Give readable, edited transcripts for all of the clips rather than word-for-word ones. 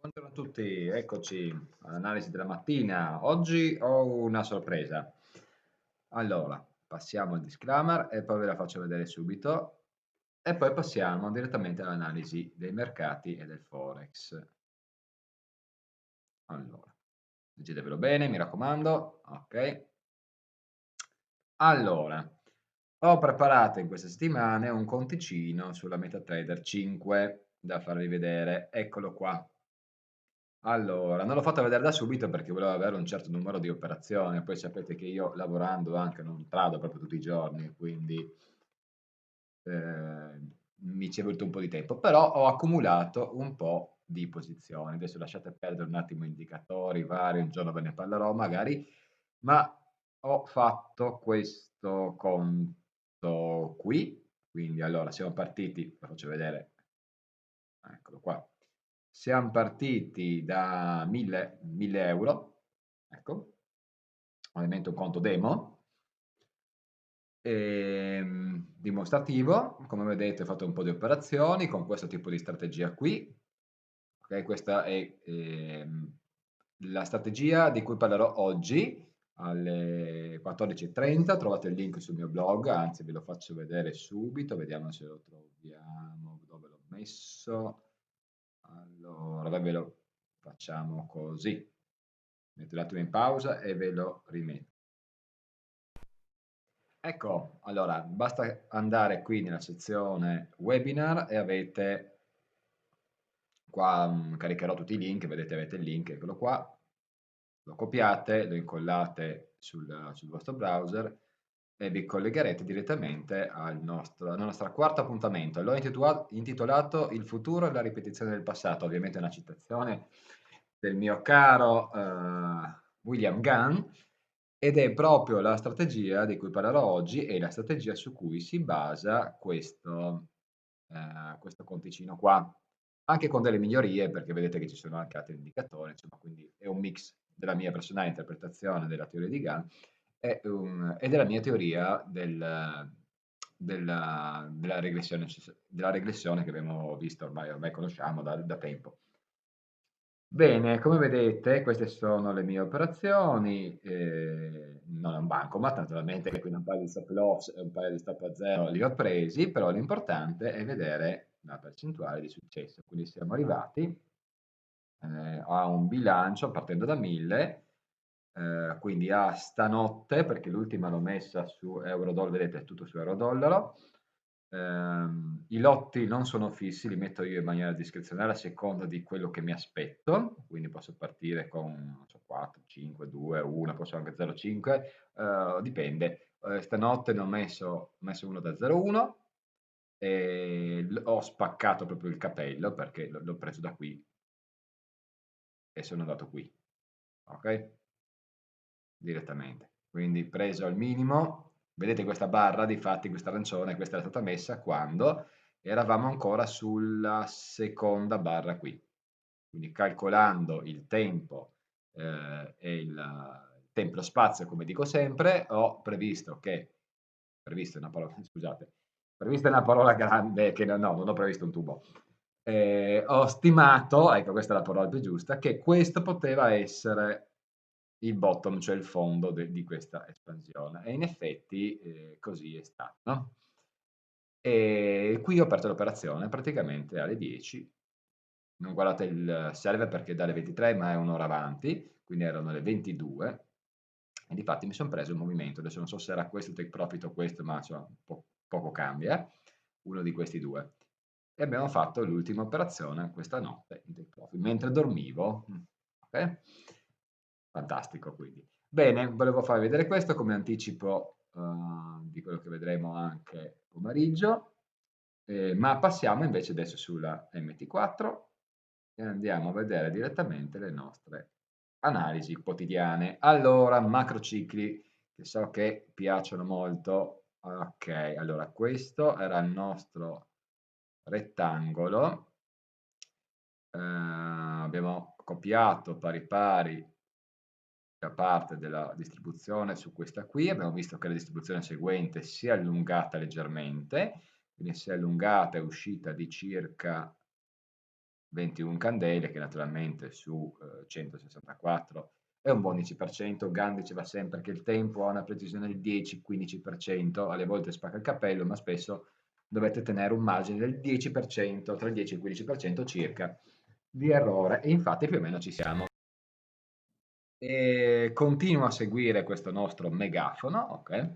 Buongiorno a tutti, eccoci all'analisi della mattina. Oggi ho una sorpresa. Allora, passiamo al disclaimer e poi ve la faccio vedere subito e poi passiamo direttamente all'analisi dei mercati e del Forex. Allora, leggetevelo bene, mi raccomando. Ok. Allora, ho preparato in queste settimane un conticino sulla MetaTrader 5 da farvi vedere. Eccolo qua. Allora, non l'ho fatta vedere da subito perché volevo avere un certo numero di operazioni, poi sapete che io lavorando anche non trado proprio tutti i giorni, quindi mi ci è voluto un po' di tempo, però ho accumulato un po' di posizioni. Adesso lasciate perdere un attimo indicatori vari, un giorno ve ne parlerò magari, ma ho fatto questo conto qui, quindi allora siamo partiti, lo faccio vedere, eccolo qua. Siamo partiti da 1000 euro, ecco, ovviamente un conto demo, dimostrativo, come vedete ho fatto un po' di operazioni con questo tipo di strategia qui, ok? Questa è la strategia di cui parlerò oggi alle 14:30, trovate il link sul mio blog, anzi ve lo faccio vedere subito, vediamo se lo troviamo, dove l'ho messo. Allora, ve lo facciamo così. Metto un attimo in pausa e ve lo rimetto. Ecco, allora basta andare qui nella sezione webinar e avete qua, caricherò tutti i link, vedete avete il link, eccolo qua, lo copiate, lo incollate sul vostro browser e vi collegherete direttamente alla nostra quarto appuntamento. L'ho intitolato Il futuro e la ripetizione del passato, ovviamente è una citazione del mio caro William Gunn, ed è proprio la strategia di cui parlerò oggi e la strategia su cui si basa questo conticino qua. Anche con delle migliorie, perché vedete che ci sono anche altri indicatori, insomma, quindi è un mix della mia personale interpretazione della teoria di Gunn e della mia teoria della regressione che abbiamo visto ormai conosciamo da tempo. Bene, come vedete queste sono le mie operazioni, non è un bancomat naturalmente, quindi un paio di stop loss e un paio di stop a zero li ho presi, però l'importante è vedere la percentuale di successo. Quindi siamo arrivati a un bilancio partendo da 1000, quindi a stanotte, perché l'ultima l'ho messa su euro-dollaro, vedete è tutto su euro-dollaro. I lotti non sono fissi, li metto io in maniera discrezionale a seconda di quello che mi aspetto, quindi posso partire con non so, 4, 5, 2, 1, posso anche 0,5, dipende. Stanotte ne ho messo uno da 0,1 e ho spaccato proprio il capello perché l'ho preso da qui e sono andato qui, ok? Direttamente. Quindi preso al minimo, vedete questa barra, difatti questa arancione, questa era stata messa quando eravamo ancora sulla seconda barra qui. Quindi calcolando il tempo e il tempo e lo spazio, come dico sempre, ho previsto che, previsto è una parola, scusate, prevista è una parola grande che no, non ho previsto un tubo. Ho stimato, ecco questa è la parola più giusta, che questo poteva essere il bottom, cioè il fondo di questa espansione. E in effetti così è stato. No? E qui ho aperto l'operazione praticamente alle 10. Non guardate il server perché è dalle 23, ma è un'ora avanti, quindi erano le 22. E difatti mi sono preso il movimento. Adesso non so se era questo take profit o questo, ma insomma, poco cambia. Uno di questi due. E abbiamo fatto l'ultima operazione questa notte in take profit, mentre dormivo. Ok? Fantastico, quindi. Bene, volevo farvi vedere questo come anticipo di quello che vedremo anche pomeriggio, ma passiamo invece adesso sulla MT4 e andiamo a vedere direttamente le nostre analisi quotidiane. Allora, macrocicli, che so che piacciono molto. Ok, allora questo era il nostro rettangolo. Abbiamo copiato pari pari da parte della distribuzione su questa qui, abbiamo visto che la distribuzione seguente si è allungata leggermente, quindi si è allungata, è uscita di circa 21 candele, che naturalmente su 164 è un buon 10%. Gandhi diceva sempre che il tempo ha una precisione del 10-15%, alle volte spacca il cappello, ma spesso dovete tenere un margine del 10%, tra il 10 e il 15% circa di errore, e infatti più o meno ci siamo. E continuo a seguire questo nostro megafono, ok?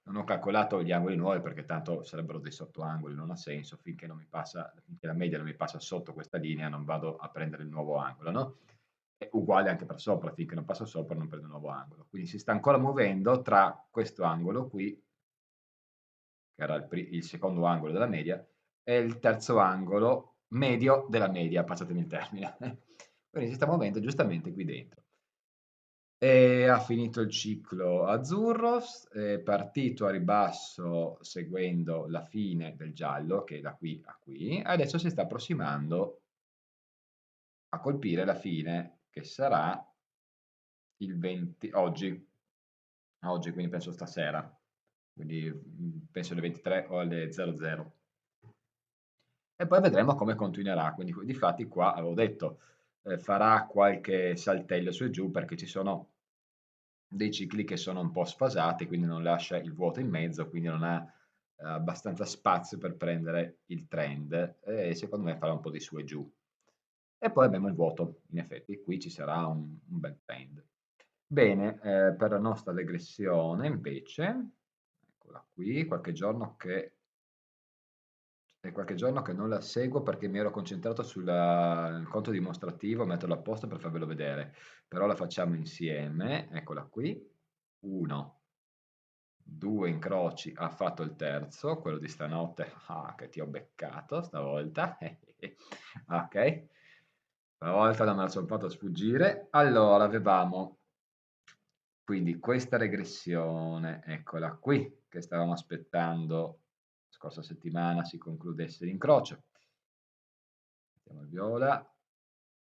Non ho calcolato gli angoli nuovi perché tanto sarebbero dei sottoangoli, non ha senso, finché non mi passa, finché la media non mi passa sotto questa linea non vado a prendere il nuovo angolo, no? È uguale anche per sopra, finché non passo sopra non prendo il nuovo angolo. Quindi si sta ancora muovendo tra questo angolo qui, che era il secondo angolo della media, e il terzo angolo medio della media, passatemi il termine. Quindi si sta muovendo giustamente qui dentro. E ha finito il ciclo azzurro, è partito a ribasso seguendo la fine del giallo, che è da qui a qui, e adesso si sta approssimando a colpire la fine, che sarà il 20, oggi, quindi penso stasera, quindi penso alle 23 o alle 00. E poi vedremo come continuerà, quindi difatti qua avevo detto, farà qualche saltello su e giù perché ci sono dei cicli che sono un po' sfasati, quindi non lascia il vuoto in mezzo, quindi non ha abbastanza spazio per prendere il trend, e secondo me farà un po' di su e giù. E poi abbiamo il vuoto, in effetti, qui ci sarà un bel trend. Bene, per la nostra regressione invece, eccola qui, è qualche giorno che non la seguo perché mi ero concentrato sul conto dimostrativo, metterlo a posto per farvelo vedere, però la facciamo insieme, eccola qui, 1, 2 incroci, ha fatto il terzo, quello di stanotte, che ti ho beccato stavolta, ok, stavolta non me la sono fatto sfuggire. Allora, avevamo quindi questa regressione, eccola qui, che stavamo aspettando scorsa settimana si concludesse l'incrocio. Mettiamo il viola,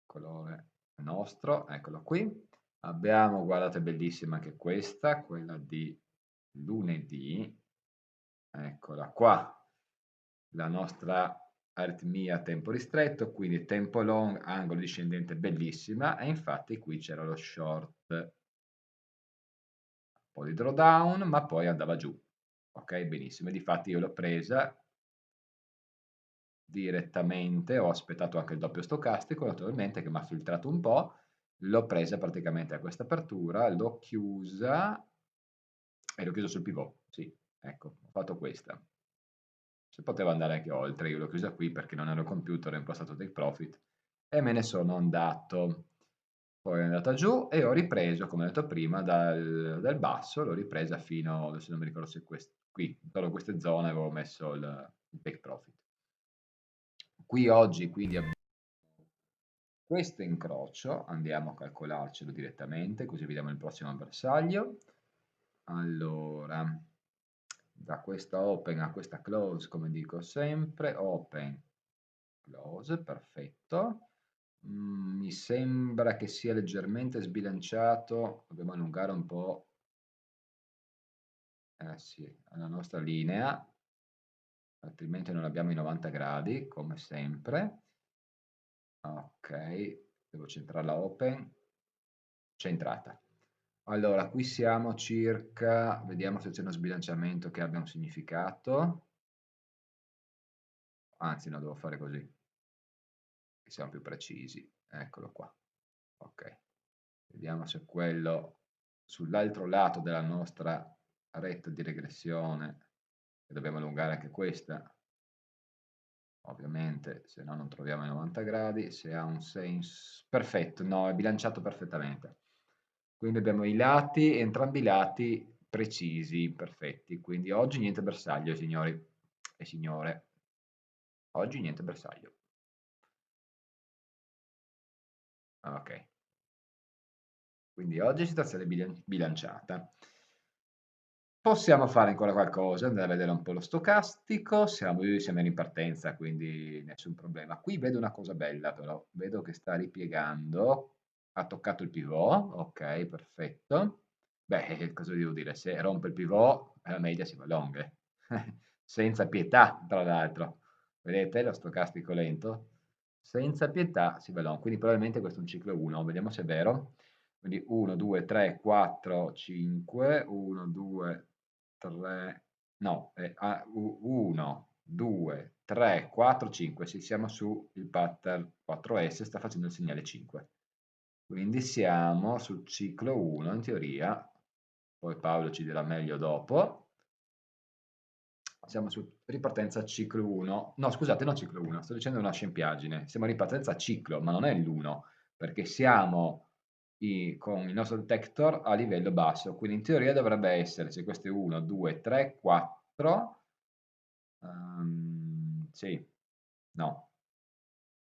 colore nostro, eccolo qui. Abbiamo, guardate, bellissima anche questa, quella di lunedì, eccola qua, la nostra aritmia a tempo ristretto, quindi tempo long, angolo discendente bellissima, e infatti qui c'era lo short, un po' di drawdown, ma poi andava giù. Ok, benissimo, e difatti io l'ho presa direttamente, ho aspettato anche il doppio stocastico, naturalmente, che mi ha filtrato un po', l'ho presa praticamente a questa apertura, l'ho chiusa e l'ho chiusa sul pivot, sì, ecco, ho fatto questa. Si poteva andare anche oltre, io l'ho chiusa qui perché non ero computer, ho impostato take profit e me ne sono andato. Poi è andata giù e ho ripreso, come ho detto prima, dal basso, l'ho ripresa fino, adesso non mi ricordo se qui, solo queste zone avevo messo il take profit. Qui oggi quindi abbiamo questo incrocio, andiamo a calcolarcelo direttamente, così vediamo il prossimo bersaglio. Allora, da questa open a questa close, come dico sempre, open, close, perfetto. Mi sembra che sia leggermente sbilanciato, dobbiamo allungare un po', sì, la nostra linea, altrimenti non abbiamo i 90 gradi, come sempre. Ok, devo centrarla open, centrata. Allora, qui siamo circa, vediamo se c'è uno sbilanciamento che abbia un significato, anzi no, devo fare così, che siamo più precisi, eccolo qua, ok. Vediamo se quello sull'altro lato della nostra retta di regressione, che dobbiamo allungare anche questa, ovviamente, se no non troviamo i 90 gradi, se ha un senso, perfetto, no, è bilanciato perfettamente. Quindi abbiamo i lati, entrambi i lati precisi, perfetti. Quindi oggi niente bersaglio, signori e signore. Oggi niente bersaglio. Ok. Quindi oggi situazione bilanciata. Possiamo fare ancora qualcosa, andare a vedere un po' lo stocastico, siamo in partenza, quindi nessun problema. Qui vedo una cosa bella però, vedo che sta ripiegando, ha toccato il pivot, ok, perfetto. Beh, cosa devo dire? Se rompe il pivot, la media si va long, senza pietà, tra l'altro. Vedete lo stocastico lento? senza pietà si va long, quindi probabilmente questo è un ciclo 1, vediamo se è vero. Quindi 1, 2, 3, 4, 5, 1, 2, 3, no, 1, 2, 3, 4, 5, sì, siamo sul pattern 4S, sta facendo il segnale 5. Quindi siamo sul ciclo 1 in teoria, poi Paolo ci dirà meglio dopo. Siamo su ripartenza ciclo 1, no scusate, non ciclo 1, sto dicendo una scempiaggine, siamo in ripartenza ciclo, ma non è l'1, perché siamo con il nostro detector a livello basso, quindi in teoria dovrebbe essere, se questo è 1, 2, 3, 4, sì, no,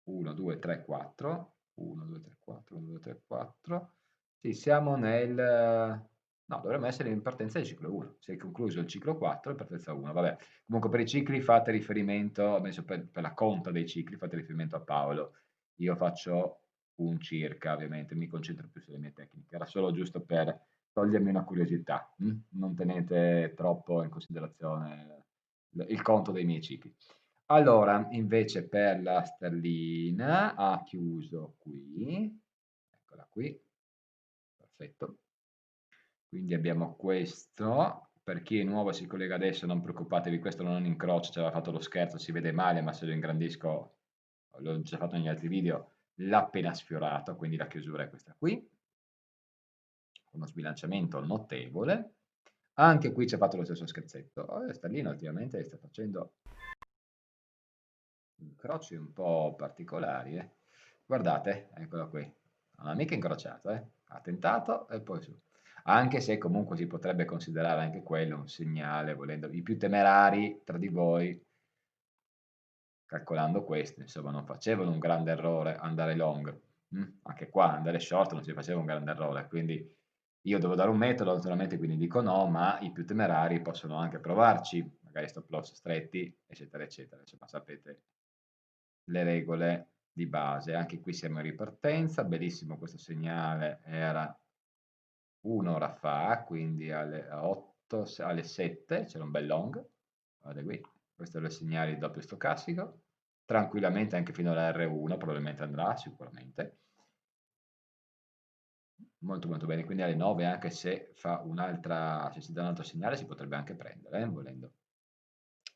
1, 2, 3, 4, 1, 2, 3, 4, 1, 2, 3, 4, sì, siamo nel... No, dovremmo essere in partenza di ciclo 1. Si è concluso il ciclo 4 e partenza 1. Vabbè, comunque per i cicli fate riferimento, per la conta dei cicli fate riferimento a Paolo. Io faccio un circa, ovviamente, mi concentro più sulle mie tecniche. Era solo giusto per togliermi una curiosità. Non tenete troppo in considerazione il conto dei miei cicli. Allora, invece per la sterlina ha chiuso qui, eccola qui, perfetto. Quindi abbiamo questo, per chi è nuovo si collega adesso non preoccupatevi, questo non incrocia, ci aveva fatto lo scherzo, si vede male, ma se lo ingrandisco, l'ho già fatto negli altri video, l'ha appena sfiorato, quindi la chiusura è questa qui, uno sbilanciamento notevole. Anche qui ci ha fatto lo stesso scherzetto, sterlina ultimamente sta facendo incroci un po' particolari, eh. Guardate, eccolo qui, non ha mica incrociato, ha tentato e poi su. Anche se comunque si potrebbe considerare anche quello un segnale, volendo, i più temerari tra di voi, calcolando questo, insomma, non facevano un grande errore andare long. Anche qua andare short non si faceva un grande errore, quindi io devo dare un metodo, naturalmente, quindi dico no, ma i più temerari possono anche provarci, magari stop loss stretti, eccetera, eccetera. Insomma, sapete le regole di base. Anche qui siamo in ripartenza, bellissimo questo segnale, era un'ora fa, quindi alle 8, alle 7, c'era un bel long, guardate qui, questo è il segnale di doppio stocastico, tranquillamente anche fino alla R1 probabilmente andrà, sicuramente. Molto molto bene, quindi alle 9 anche se fa un'altra, se si dà un altro segnale si potrebbe anche prendere, volendo.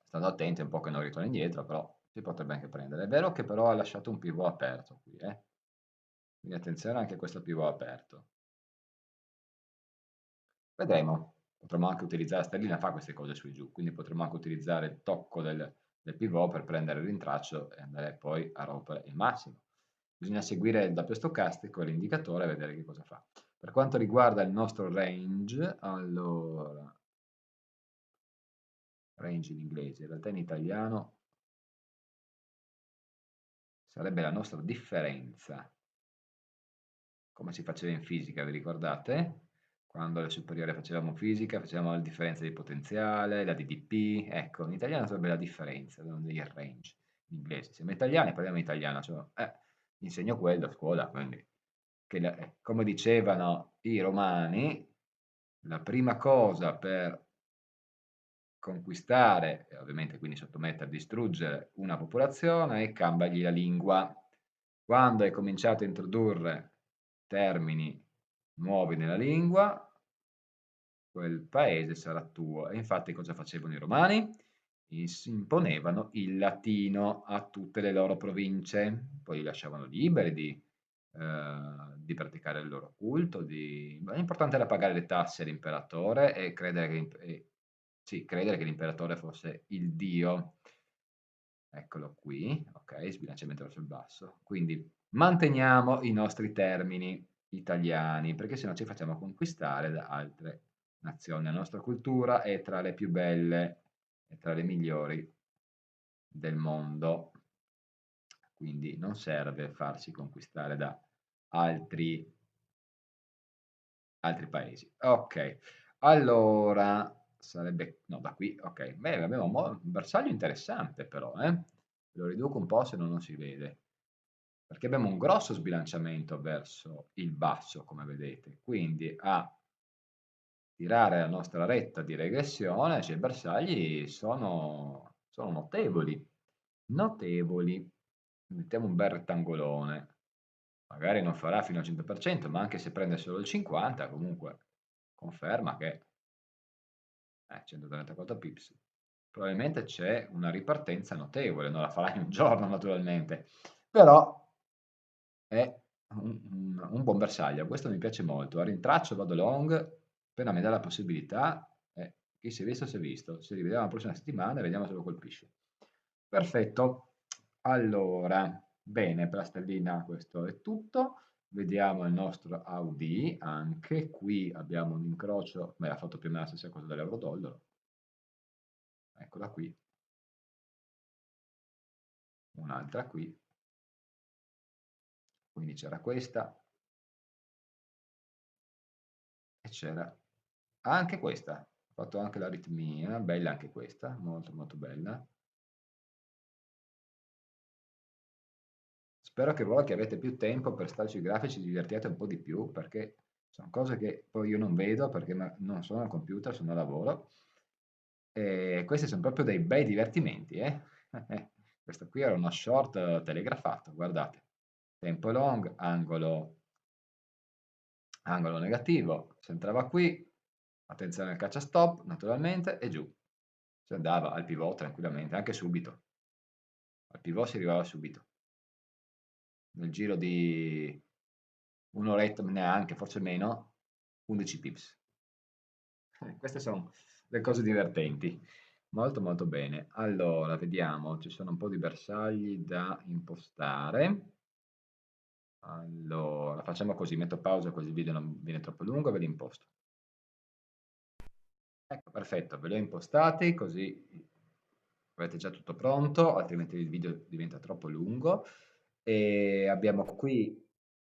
Stando attenti un po' che non ritorni indietro, però si potrebbe anche prendere. È vero che però ha lasciato un pivot aperto qui, quindi attenzione anche a questo pivot aperto. Vedremo, potremmo anche utilizzare, sterlina fa queste cose su e giù, quindi potremmo anche utilizzare il tocco del pivot per prendere il rintraccio e andare poi a rompere il massimo. Bisogna seguire il doppio stocastico e l'indicatore e vedere che cosa fa. Per quanto riguarda il nostro range, allora, range in inglese, in realtà in italiano sarebbe la nostra differenza, come si faceva in fisica, vi ricordate? Quando alle superiori facevamo fisica, facevamo la differenza di potenziale, la DDP, ecco, in italiano sarebbe la differenza, non il range, in inglese. Siamo italiani, parliamo italiano, cioè, insegno quello a scuola, quindi, come dicevano i romani, la prima cosa per conquistare, e ovviamente quindi sottomettere, distruggere una popolazione è cambiargli la lingua. Quando hai cominciato a introdurre termini nuovi nella lingua, quel paese sarà tuo. E infatti cosa facevano i romani? Imponevano il latino a tutte le loro province, poi li lasciavano liberi di praticare il loro culto, l'importante era pagare le tasse all'imperatore e sì, credere che l'imperatore fosse il dio. Eccolo qui, ok, sbilanciamento verso il basso. Quindi manteniamo i nostri termini italiani, perché sennò ci facciamo conquistare da altre nazioni. La nostra cultura è tra le più belle e tra le migliori del mondo, quindi non serve farsi conquistare da altri, altri paesi. Ok, allora sarebbe, no, da qui, ok, beh, abbiamo un bersaglio interessante però, lo riduco un po' se no non si vede, perché abbiamo un grosso sbilanciamento verso il basso, come vedete, quindi a tirare la nostra retta di regressione, cioè i bersagli sono notevoli, notevoli. mettiamo un bel rettangolone, magari non farà fino al 100%, ma anche se prende solo il 50, comunque conferma che 134 pips. Probabilmente c'è una ripartenza notevole, non la farà in un giorno naturalmente, però è un buon bersaglio, questo mi piace molto. A rintraccio vado long, appena mi dà la possibilità, chi si è visto si è visto. Ci rivediamo la prossima settimana e vediamo se lo colpisce. Perfetto, allora, bene, per la stellina questo è tutto. Vediamo il nostro Audi, anche qui abbiamo un incrocio, ha fatto più o meno la stessa cosa dell'euro-dollaro. Eccola qui, un'altra qui, quindi c'era questa e c'era anche questa, ho fatto anche l'aritmia, bella anche questa, molto molto bella. Spero che voi che avete più tempo per stare sui grafici divertiate un po' di più, perché sono cose che poi io non vedo perché non sono al computer, sono a lavoro. E questi sono proprio dei bei divertimenti, eh? Questo qui era uno short telegrafato, guardate. Tempo long, angolo negativo, si entrava qui, attenzione al caccia stop, naturalmente, e giù. Si andava al pivot tranquillamente, anche subito. Al pivot si arrivava subito. Nel giro di un'oretta, neanche, forse meno, 11 pips. Queste sono le cose divertenti. Molto molto bene. Allora, vediamo, ci sono un po' di bersagli da impostare. Allora, facciamo così, metto pausa così il video non viene troppo lungo e ve li imposto. Ecco, perfetto, ve li ho impostati, così avete già tutto pronto, altrimenti il video diventa troppo lungo. E abbiamo qui,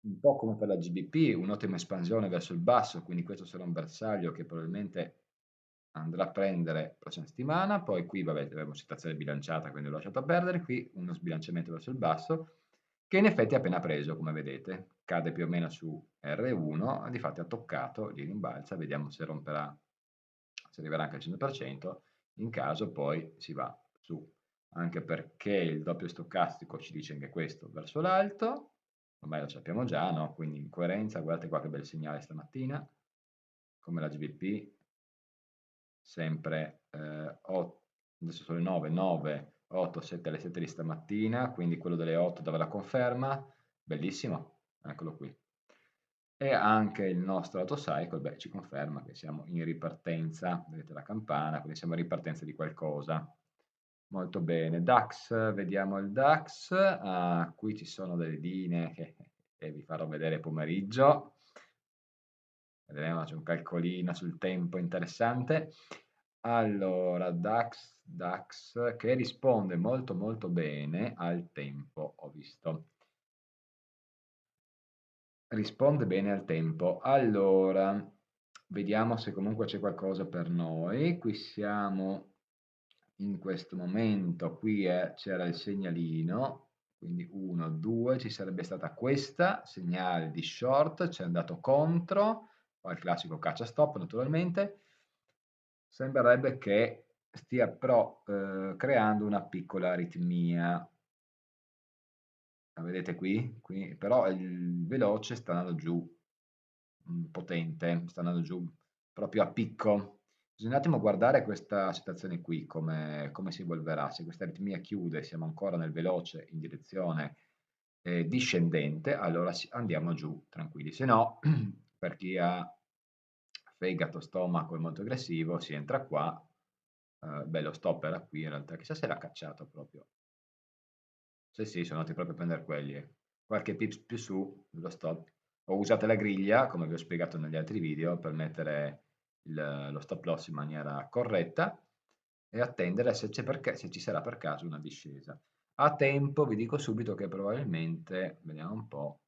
un po' come per la GBP, un'ottima espansione verso il basso, quindi questo sarà un bersaglio che probabilmente andrà a prendere la prossima settimana. Poi qui, vabbè, abbiamo situazione bilanciata, quindi l'ho lasciato perdere. Qui uno sbilanciamento verso il basso, che in effetti ha appena preso, come vedete. Cade più o meno su R1, di fatto ha toccato, gli rimbalza, vediamo se romperà, se arriverà anche al 100%, in caso poi si va su, anche perché il doppio stocastico ci dice anche questo verso l'alto, ormai lo sappiamo già, no? Quindi in coerenza, guardate qua che bel segnale stamattina, come la GBP, sempre adesso sono le 9, 9, 8, 7 alle 7 di stamattina, quindi quello delle 8 dava la conferma, bellissimo, eccolo qui. E anche il nostro autocycle, beh, ci conferma che siamo in ripartenza, vedete la campana, quindi siamo in ripartenza di qualcosa. Molto bene, DAX, vediamo il DAX, qui ci sono delle linee che vi farò vedere pomeriggio, vedremo, c'è un calcolino sul tempo interessante. Allora, DAX che risponde molto molto bene al tempo, ho visto. Risponde bene al tempo. Allora, vediamo se comunque c'è qualcosa per noi. Qui siamo in questo momento, qui c'era il segnalino, quindi 1, 2, ci sarebbe stata questa, segnale di short, ci è andato contro, poi il classico caccia stop naturalmente. Sembrerebbe che stia però creando una piccola aritmia. La vedete qui? Qui però il veloce sta andando giù, potente, sta andando giù proprio a picco. Bisogna un attimo guardare questa situazione qui, come si evolverà. Se questa aritmia chiude, siamo ancora nel veloce in direzione discendente, allora andiamo giù tranquilli. Se no, per chi ha fegato, stomaco e molto aggressivo, si entra qua. Beh, lo stop era qui in realtà, chissà se l'ha cacciato proprio. Sì, sì, sono andati proprio a prendere quelli. Qualche pips più su, lo stop. Ho usato la griglia, come vi ho spiegato negli altri video, per mettere lo stop loss in maniera corretta e attendere se ci sarà per caso una discesa. A tempo vi dico subito che probabilmente, vediamo un po',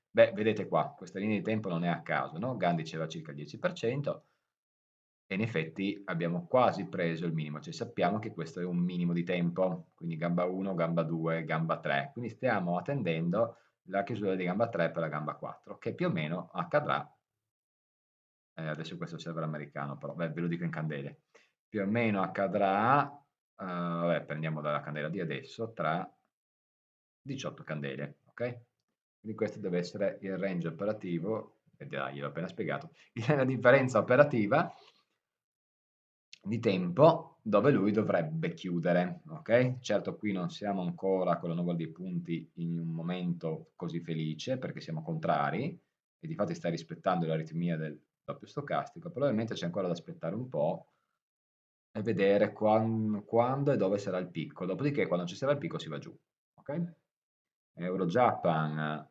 beh, vedete qua, questa linea di tempo non è a caso, no? Gandhi diceva circa il 10%, e in effetti abbiamo quasi preso il minimo, cioè sappiamo che questo è un minimo di tempo, quindi gamba 1, gamba 2, gamba 3, quindi stiamo attendendo la chiusura di gamba 3 per la gamba 4, che più o meno accadrà, adesso questo è il server americano, però beh, ve lo dico in candele, più o meno accadrà, vabbè, prendiamo dalla candela di adesso, tra 18 candele, ok? Quindi questo deve essere il range operativo, e dai, gliel'ho appena spiegato, la differenza operativa di tempo dove lui dovrebbe chiudere, ok? Certo qui non siamo ancora con la nuvola dei punti in un momento così felice perché siamo contrari e difatti sta rispettando l'aritmia del doppio stocastico, probabilmente c'è ancora da aspettare un po' e vedere quando e dove sarà il picco, dopodiché quando ci sarà il picco si va giù, ok? Euro-Japan,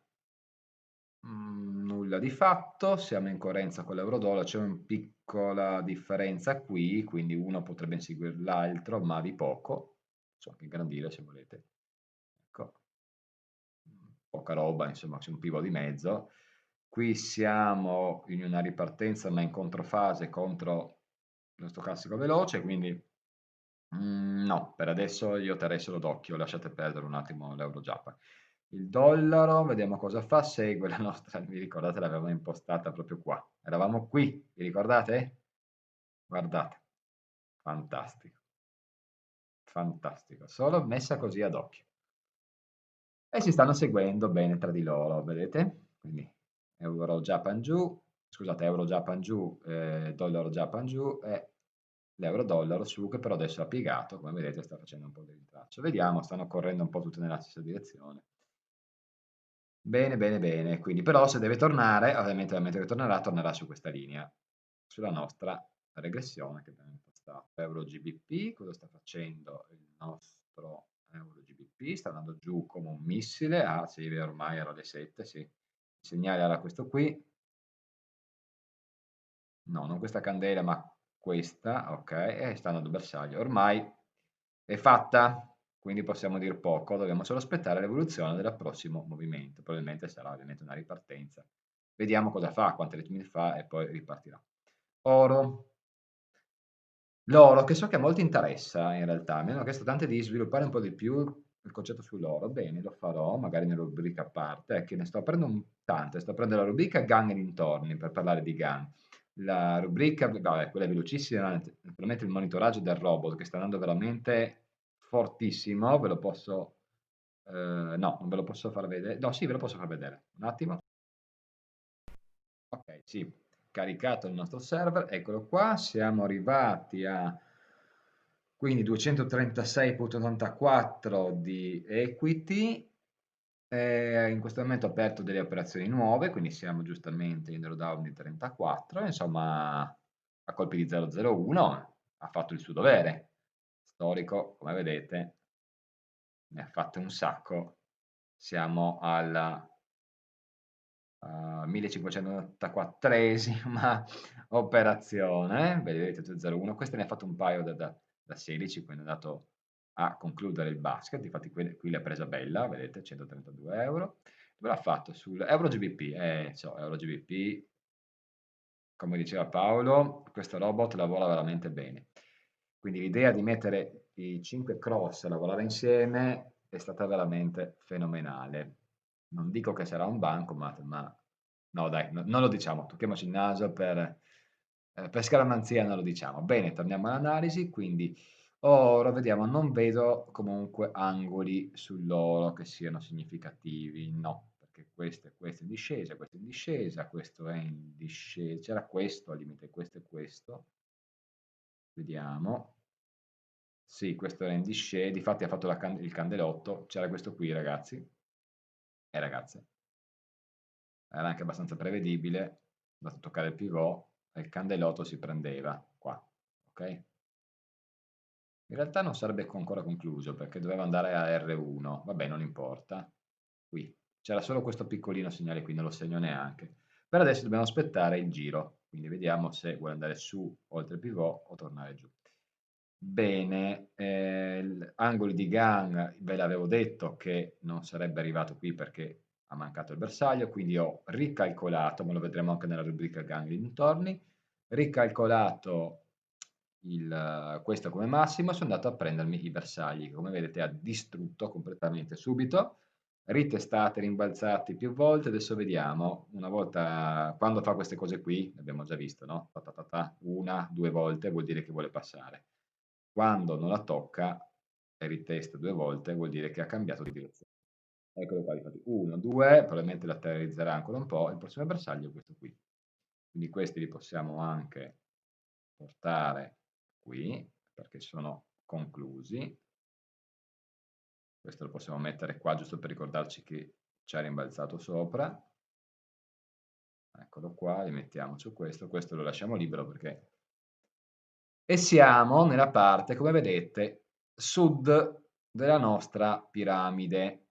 nulla di fatto, siamo in coerenza con l'euro-dollaro, c'è una piccola differenza qui, quindi uno potrebbe inseguire l'altro, ma di poco, posso anche ingrandire se volete, ecco, poca roba, insomma, c'è un pivot di mezzo. Qui siamo in una ripartenza, ma in controfase contro lo stocastico veloce, quindi no, per adesso io terrei solo d'occhio, lasciate perdere un attimo l'euro-Japan. Il dollaro, vediamo cosa fa, segue la nostra, vi ricordate l'avevamo impostata proprio qua, eravamo qui, vi ricordate? Guardate, fantastico, fantastico, solo messa così ad occhio. E si stanno seguendo bene tra di loro, vedete? Quindi euro-Japan giù, scusate, euro-Japan giù, dollaro-Japan giù e l'euro-dollaro su, che però adesso ha piegato, come vedete sta facendo un po' di rintraccio. Vediamo, stanno correndo un po' tutte nella stessa direzione. Bene, bene, bene. Quindi però se deve tornare, ovviamente nel momento che tornerà, tornerà su questa linea, sulla nostra regressione che abbiamo impostato. Euro GBP, cosa sta facendo il nostro Euro GBP? Sta andando giù come un missile, ah sì, ormai era le 7, sì. Il segnale era questo qui, no, non questa candela, ma questa, ok, e sta andando bersaglio. Ormai è fatta, quindi possiamo dir poco, dobbiamo solo aspettare l'evoluzione del prossimo movimento, probabilmente sarà ovviamente una ripartenza. Vediamo cosa fa, quanti ritmi fa e poi ripartirà. Oro. L'oro, che so che a molti interessa in realtà, mi hanno chiesto tante di sviluppare un po' di più il concetto sull'oro, bene, lo farò, magari nella rubrica a parte, che ne sto prendendo tante, sto prendendo la rubrica GAN e dintorni per parlare di GAN. La rubrica, vabbè, quella è velocissima, naturalmente il monitoraggio del robot che sta andando veramente fortissimo, ve lo posso, no, non ve lo posso far vedere, no sì, ve lo posso far vedere, un attimo. Ok, sì, caricato il nostro server, eccolo qua, siamo arrivati a quindi 236,84 di equity, in questo momento ho aperto delle operazioni nuove, quindi siamo giustamente in drawdown di 34, insomma a colpi di 001 ha fatto il suo dovere, storico come vedete ne ha fatto un sacco, siamo alla 1584esima operazione, vedete 201, questa ne ha fatto un paio da 16, quindi è andato a concludere il basket, infatti qui l'ha presa bella, vedete 132 euro, dove l'ha fatto sul Euro GBP, Euro GBP, come diceva Paolo, questo robot lavora veramente bene, quindi l'idea di mettere i 5 cross a lavorare insieme è stata veramente fenomenale. Non dico che sarà un bancomat, ma no dai, non lo diciamo, tocchiamoci il naso per scaramanzia non lo diciamo. Bene, torniamo all'analisi, quindi oro, vediamo, non vedo comunque angoli sull'oro che siano significativi, no, perché questo è in discesa, questo è in discesa, c'era questo al limite, questo e questo, vediamo. Sì, questo era in discesa, difatti ha fatto il candelotto, c'era questo qui ragazzi e ragazze. Era anche abbastanza prevedibile, basta toccare il pivot e il candelotto si prendeva qua, ok? In realtà non sarebbe ancora concluso perché doveva andare a R1, vabbè non importa, qui c'era solo questo piccolino segnale qui, non lo segno neanche. Per adesso dobbiamo aspettare il giro, quindi vediamo se vuole andare su oltre il pivot o tornare giù. Bene, angoli di Gann ve l'avevo detto che non sarebbe arrivato qui perché ha mancato il bersaglio, quindi ho ricalcolato, ma lo vedremo anche nella rubrica Gann e dintorni, ricalcolato questo come massimo, sono andato a prendermi i bersagli, che come vedete ha distrutto completamente subito, ritestate, rimbalzati più volte, adesso vediamo, una volta, quando fa queste cose qui, abbiamo già visto, no? Ta ta ta ta, una, due volte vuol dire che vuole passare. Quando non la tocca e ritesta due volte vuol dire che ha cambiato di direzione. Eccolo qua, infatti 1, 2, probabilmente lateralizzerà ancora un po', il prossimo bersaglio è questo qui. Quindi questi li possiamo anche portare qui, perché sono conclusi. Questo lo possiamo mettere qua, giusto per ricordarci che c'è rimbalzato sopra. Eccolo qua, rimettiamo su questo lo lasciamo libero perché... E siamo nella parte, come vedete, sud della nostra piramide.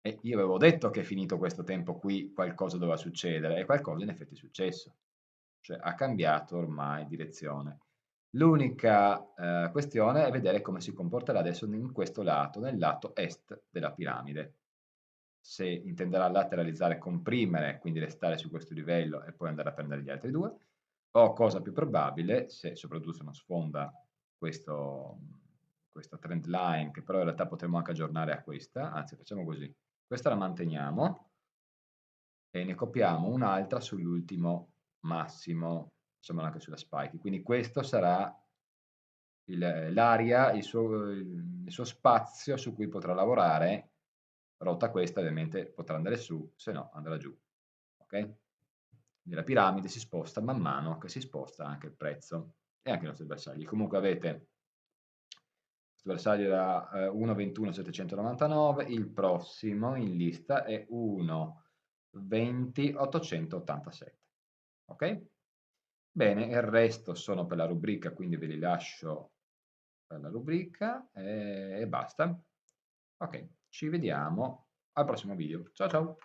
E io avevo detto che finito questo tempo qui qualcosa doveva succedere e qualcosa in effetti è successo, cioè ha cambiato ormai direzione. L'unica questione è vedere come si comporterà adesso in questo lato, nel lato est della piramide. Se intenderà lateralizzare, comprimere, quindi restare su questo livello e poi andare a prendere gli altri due, o cosa più probabile, se soprattutto se non sfonda questa trend line, che però in realtà potremmo anche aggiornare a questa, anzi facciamo così, questa la manteniamo e ne copiamo un'altra sull'ultimo massimo, facciamola anche sulla spike, quindi questo sarà l'area, il suo spazio su cui potrà lavorare, rotta questa ovviamente potrà andare su, se no andrà giù, ok? Quindi la piramide si sposta man mano che si sposta anche il prezzo e anche i nostri bersagli. Comunque avete questo bersaglio era 1,21,799, il prossimo in lista è 1,20,887. Ok? Bene, il resto sono per la rubrica, quindi ve li lascio per la rubrica e basta. Ok, ci vediamo al prossimo video. Ciao ciao!